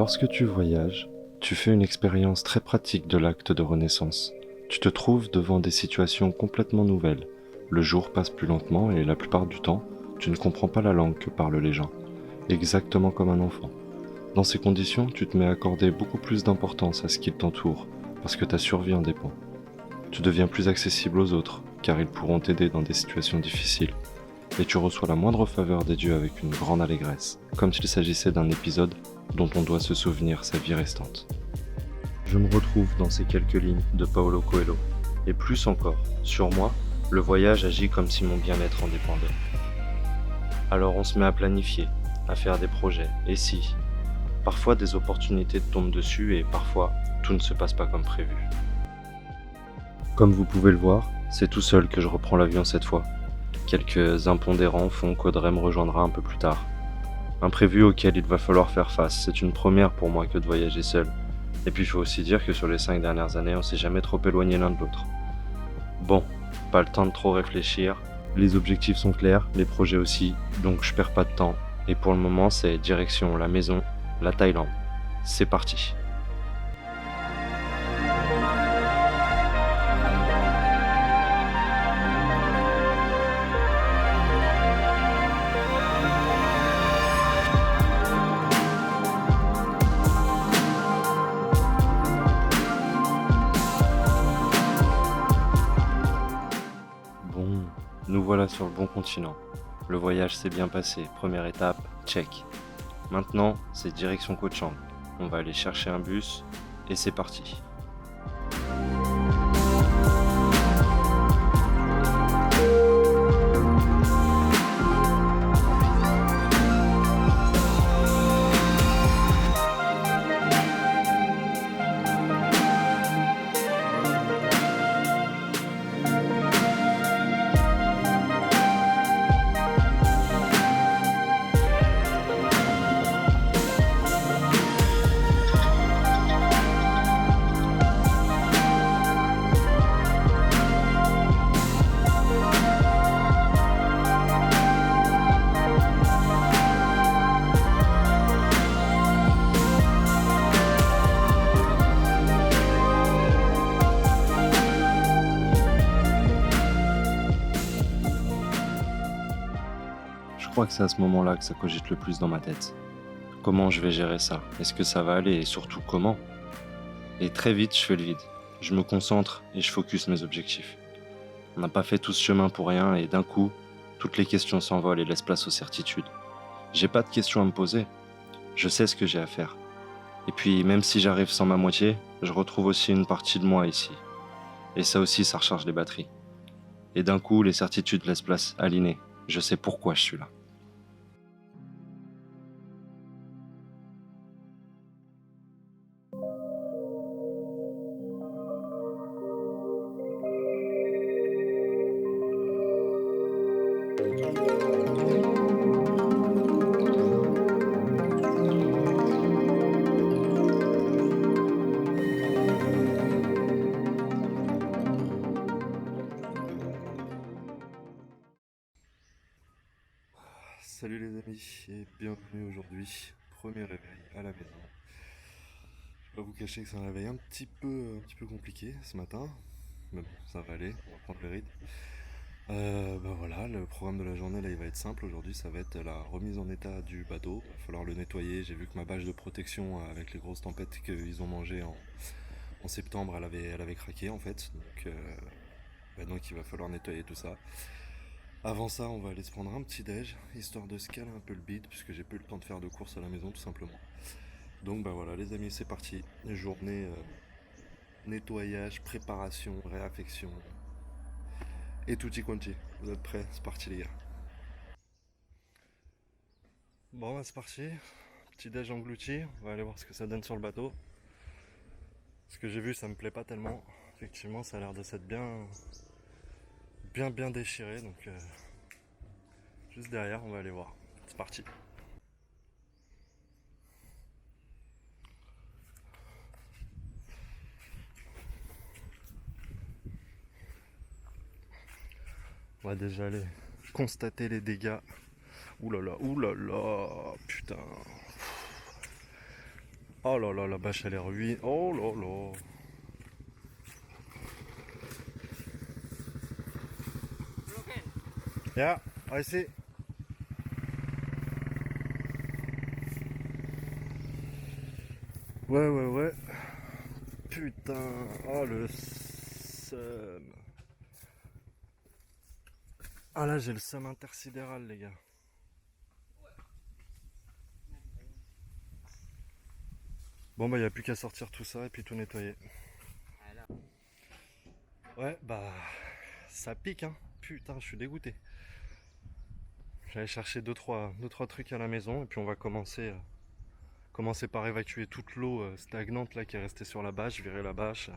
Lorsque tu voyages, tu fais une expérience très pratique de l'acte de renaissance. Tu te trouves devant des situations complètement nouvelles. Le jour passe plus lentement et la plupart du temps, tu ne comprends pas la langue que parlent les gens, exactement comme un enfant. Dans ces conditions, tu te mets à accorder beaucoup plus d'importance à ce qui t'entoure, parce que ta survie en dépend. Tu deviens plus accessible aux autres, car ils pourront t'aider dans des situations difficiles. Et tu reçois la moindre faveur des dieux avec une grande allégresse, comme s'il s'agissait d'un épisode dont on doit se souvenir sa vie restante. Je me retrouve dans ces quelques lignes de Paulo Coelho. Et plus encore, sur moi, le voyage agit comme si mon bien-être en dépendait. Alors on se met à planifier, à faire des projets, et si. Parfois des opportunités te tombent dessus et parfois tout ne se passe pas comme prévu. Comme vous pouvez le voir, c'est tout seul que je reprends l'avion cette fois. Quelques impondérants font qu'Audrey me rejoindra un peu plus tard. Imprévu auquel il va falloir faire face, c'est une première pour moi que de voyager seul. Et puis il faut aussi dire que sur les 5 dernières années, on s'est jamais trop éloigné l'un de l'autre. Bon, pas le temps de trop réfléchir, les objectifs sont clairs, les projets aussi, donc je perds pas de temps. Et pour le moment, c'est direction la maison, la Thaïlande. C'est parti. Bon, nous voilà sur le bon continent. Le voyage s'est bien passé, première étape, check. Maintenant, c'est direction Koh Chang. On va aller chercher un bus et c'est parti. Je crois que c'est à ce moment-là que ça cogite le plus dans ma tête. Comment je vais gérer ça? Est-ce que ça va aller? Et surtout comment? Et très vite, je fais le vide. Je me concentre et je focus mes objectifs. On n'a pas fait tout ce chemin pour rien et d'un coup, toutes les questions s'envolent et laissent place aux certitudes. J'ai pas de questions à me poser. Je sais ce que j'ai à faire. Et puis, même si j'arrive sans ma moitié, je retrouve aussi une partie de moi ici. Et ça aussi, ça recharge les batteries. Et d'un coup, les certitudes laissent place à l'inné. Je sais pourquoi je suis là. Salut les amis et bienvenue aujourd'hui. Premier réveil à la maison. Je vais pas vous cacher que c'est un réveil un petit peu compliqué ce matin, mais bon, ça va aller, on va prendre le rythme. Bah voilà, le programme de la journée là il va être simple aujourd'hui, ça va être la remise en état du bateau. Il va falloir le nettoyer. J'ai vu que ma bâche de protection avec les grosses tempêtes qu'ils ont mangées en septembre, elle avait craqué en fait. Donc il va falloir nettoyer tout ça. Avant ça, on va aller se prendre un petit déj, histoire de se caler un peu le bide, puisque j'ai plus le temps de faire de courses à la maison tout simplement. Donc bah voilà les amis, c'est parti. Journée nettoyage, préparation, réaffection et tutti quanti. Vous êtes prêts? C'est parti les gars. Bon bah c'est parti. Petit déj englouti, on va aller voir ce que ça donne sur le bateau. Ce que j'ai vu ça me plaît pas tellement. Effectivement ça a l'air de s'être bien déchiré, donc juste derrière on va aller voir. C'est parti. On va déjà aller constater les dégâts. Ouh là là, putain. Oh là là, la bâche elle est ruinée. Oh là là. Yeah, I see. Ouais, ouais, ouais. Putain. Oh le seum. Ah là, j'ai le seum intersidéral, les gars. Bon, bah, y a plus qu'à sortir tout ça et puis tout nettoyer. Ouais, bah, ça pique, hein. Putain, je suis dégoûté. J'allais chercher deux trois trucs à la maison et puis on va commencer par évacuer toute l'eau stagnante là qui est restée sur la bâche, virer la bâche.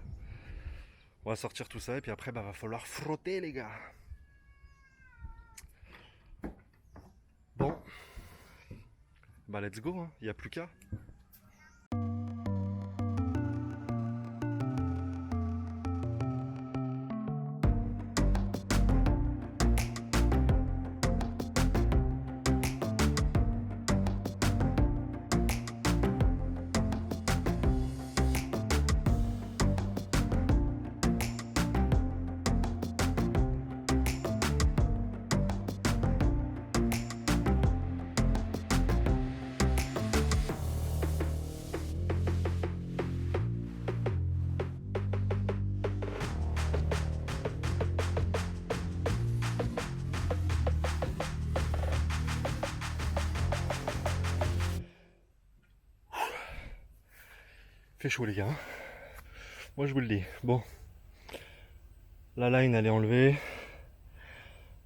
On va sortir tout ça et puis après, bah, va falloir frotter, les gars. Bon, bah, let's go, hein. Y a plus qu'à. Fait chaud, les gars. Moi, je vous le dis. Bon, la line elle est enlevée.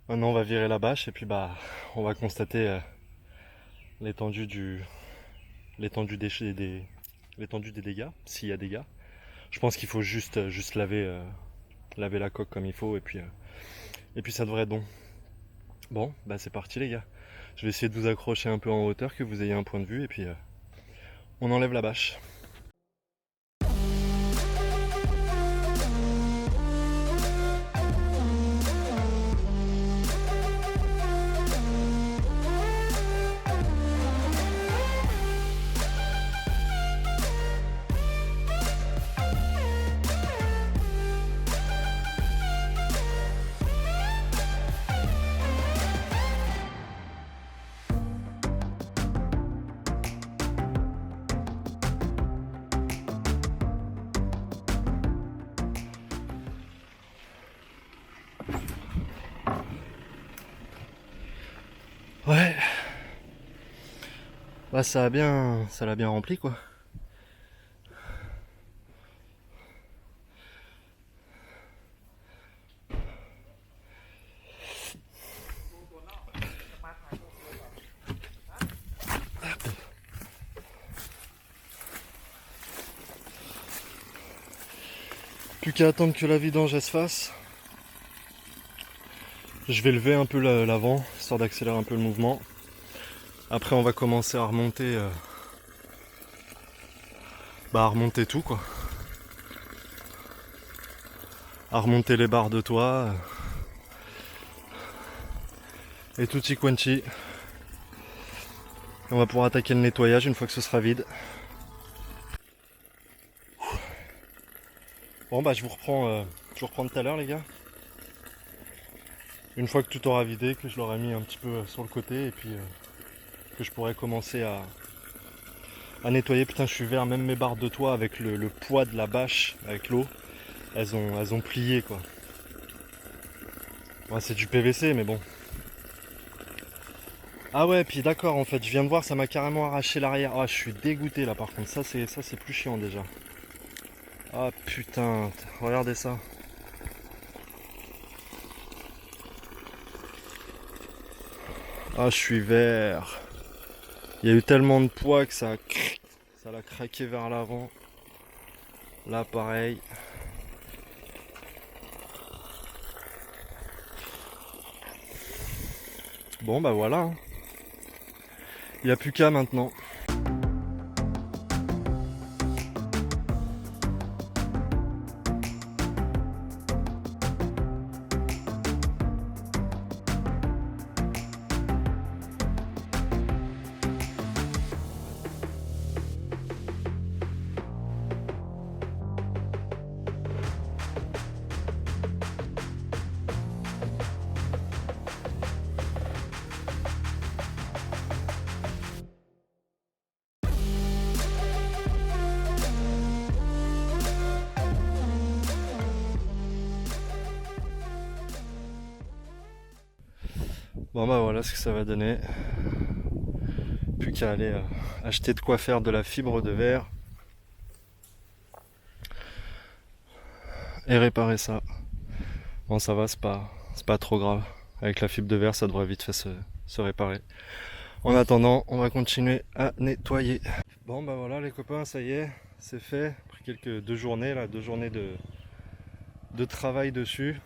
Maintenant, on va virer la bâche et puis bah, on va constater l'étendue l'étendue l'étendue des dégâts, s'il y a dégâts. Je pense qu'il faut juste laver la coque comme il faut et puis ça devrait être bon. Bon, bah c'est parti, les gars. Je vais essayer de vous accrocher un peu en hauteur, que vous ayez un point de vue et puis on enlève la bâche. Ouais. Bah ça l'a bien rempli quoi. Plus qu'à attendre que la vidange elle se fasse. Je vais lever un peu l'avant, histoire d'accélérer un peu le mouvement. Après on va commencer à remonter à remonter tout quoi. À remonter les barres de toit. Et tutti quanti. On va pouvoir attaquer le nettoyage une fois que ce sera vide. Bon bah je vous reprends tout à l'heure, les gars. Une fois que tout aura vidé, que je l'aurai mis un petit peu sur le côté et puis que je pourrai commencer à nettoyer. Putain, je suis vert, même mes barres de toit avec le poids de la bâche, avec l'eau, elles ont plié quoi. Ouais, c'est du PVC mais bon. Ah ouais, puis d'accord, en fait, je viens de voir, ça m'a carrément arraché l'arrière. Ah, je suis dégoûté là par contre, ça c'est plus chiant déjà. Ah putain, regardez ça. Ah, je suis vert. Il y a eu tellement de poids que ça l'a craqué vers l'avant. Là, pareil. Bon, bah voilà. Hein. Il n'y a plus qu'à maintenant. Bon bah voilà ce que ça va donner. Plus qu'à aller acheter de quoi faire de la fibre de verre et réparer ça. Bon ça va, c'est pas trop grave. Avec la fibre de verre ça devrait vite fait se réparer. En attendant, on va continuer à nettoyer. Bon bah voilà les copains, ça y est, c'est fait. Après quelques 2 journées là, 2 journées de travail dessus.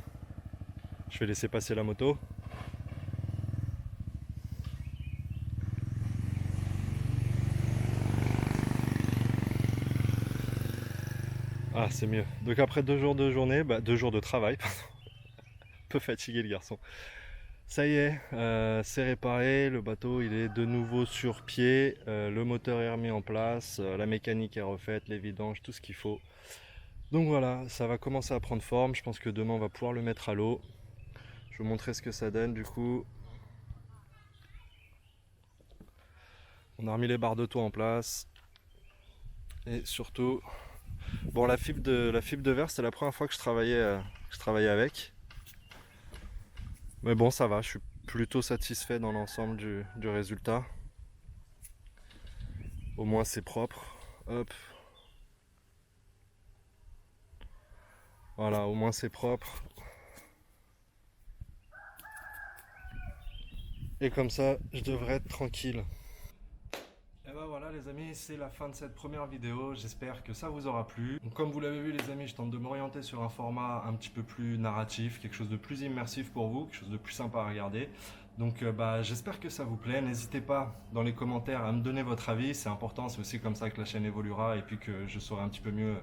Je vais laisser passer la moto. Ah c'est mieux. Donc après 2 jours de journée, 2 jours de travail, pardon. Un peu fatigué le garçon. Ça y est, c'est réparé, le bateau il est de nouveau sur pied, le moteur est remis en place, la mécanique est refaite, les vidanges, tout ce qu'il faut. Donc voilà, ça va commencer à prendre forme, je pense que demain on va pouvoir le mettre à l'eau. Je vais vous montrer ce que ça donne du coup. On a remis les barres de toit en place. Et surtout, bon la fibre de verre c'est la première fois que je travaillais avec. Mais bon ça va, je suis plutôt satisfait dans l'ensemble du résultat. Au moins c'est propre. Hop. Voilà, au moins c'est propre. Et comme ça, je devrais être tranquille. Et ben voilà les amis, c'est la fin de cette première vidéo, j'espère que ça vous aura plu. Donc, comme vous l'avez vu les amis, je tente de m'orienter sur un format un petit peu plus narratif, quelque chose de plus immersif pour vous, quelque chose de plus sympa à regarder. Donc j'espère que ça vous plaît, n'hésitez pas dans les commentaires à me donner votre avis, c'est important, c'est aussi comme ça que la chaîne évoluera et puis que je saurai un petit peu mieux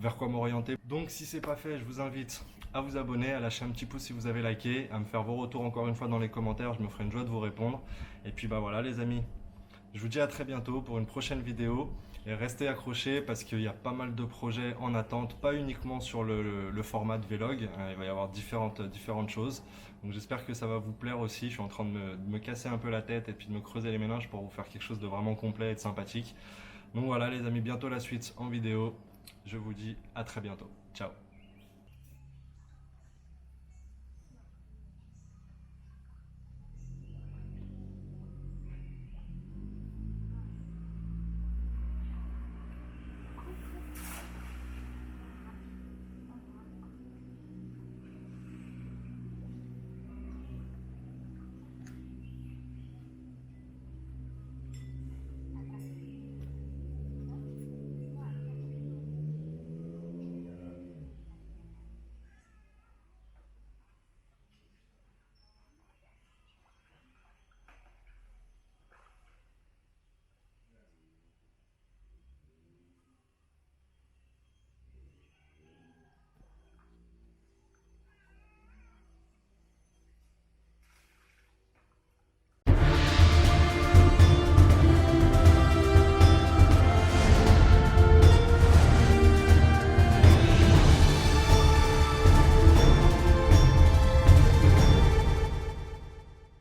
vers quoi m'orienter. Donc si c'est pas fait, je vous invite à vous abonner, à lâcher un petit pouce si vous avez liké, à me faire vos retours encore une fois dans les commentaires, je me ferai une joie de vous répondre. Et puis voilà les amis, je vous dis à très bientôt pour une prochaine vidéo et restez accrochés parce qu'il y a pas mal de projets en attente, pas uniquement sur le format de vlog, il va y avoir différentes choses. Donc j'espère que ça va vous plaire aussi, je suis en train de me casser un peu la tête et puis de me creuser les méninges pour vous faire quelque chose de vraiment complet et de sympathique. Donc voilà les amis, bientôt la suite en vidéo, je vous dis à très bientôt, ciao.